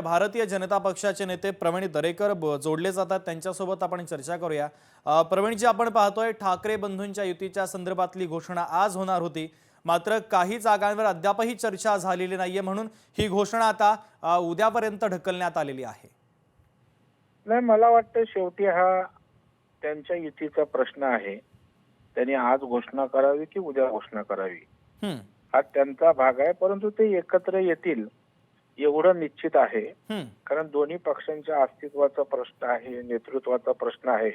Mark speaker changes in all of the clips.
Speaker 1: भारतीय जनता पक्षाचे नेते प्रवीण दरेकर जोडले जातात, त्यांच्यासोबत आपण चर्चा करूया। प्रवीणजी, आपण पाहतोय ठाकरे बंधूंच्या युतीच्या संदर्भातली घोषणा आज होणार होती, मात्र काही जागांवर अद्यापही चर्चा झालेली नाहीये, म्हणून ही घोषणा आता उद्यापर्यंत ढकलण्यात आलेली आहे।
Speaker 2: नाही, मला वाटतं शेवटी हा त्यांच्या युतीचा प्रश्न आहे। त्यांनी आज घोषणा करावी की उद्या घोषणा करावी हा त्यांचा भाग आहे, परंतु ते एकत्र येतील एवढं निश्चित आहे। कारण दोन्ही पक्षांच्या अस्तित्वाचा प्रश्न आहे, नेतृत्वाचा प्रश्न आहे,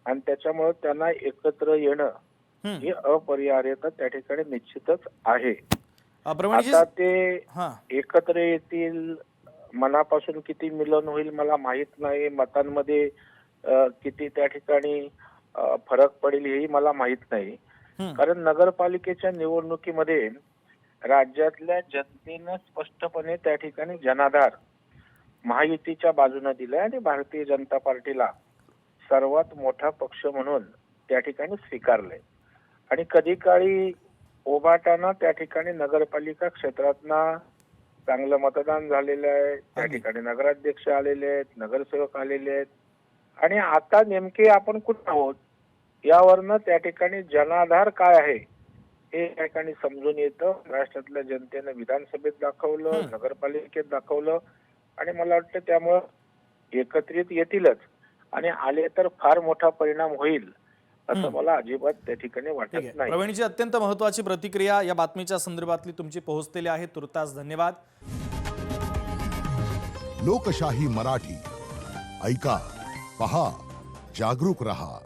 Speaker 2: आणि त्याच्यामुळे त्यांना एकत्र येणं हे अपरिहार्यता त्या ठिकाणी निश्चितच आहे। आता ते एकत्र येतील, मनापासून किती मिलन होईल मला माहित नाही, मतांमध्ये किती त्या ठिकाणी फरक पडेल हेही मला माहित नाही। कारण नगरपालिकेच्या निवडणुकीमध्ये राज्यातल्या जनतेनं स्पष्टपणे त्या ठिकाणी जनाधार महायुतीच्या बाजूने दिलाय आणि भारतीय जनता पार्टीला सर्वात मोठा पक्ष म्हणून त्या ठिकाणी स्वीकारलंय। आणि कधी काळी ओबाटाना त्या ठिकाणी नगरपालिका क्षेत्रातना चांगलं मतदान झालेलं आहे, त्या ठिकाणी नगराध्यक्ष आलेले आहेत, नगरसेवक आलेले आहेत, आणि आता नेमके आपण कुठे आहोत यावरनं त्या ठिकाणी जनाधार काय आहे हे त्या ठिकाणी समजून येतं। महाराष्ट्रातल्या जनतेने विधानसभेत दाखवलं, नगरपालिकेत दाखवलं, आणि मला वाटतं त्यामुळे एकत्रित येतीलच, आणि आले तर फार मोठा परिणाम होईल असं मला अजिबात त्या ठिकाणी वाटत नाही।
Speaker 1: प्रवीणजी, अत्यंत महत्त्वाची प्रतिक्रिया या बातमीच्या संदर्भातली तुमची पोहोचलेली आहे, तुर्तास धन्यवाद।
Speaker 3: लोकशाही मराठी ऐका, पहा, जागरूक रहा।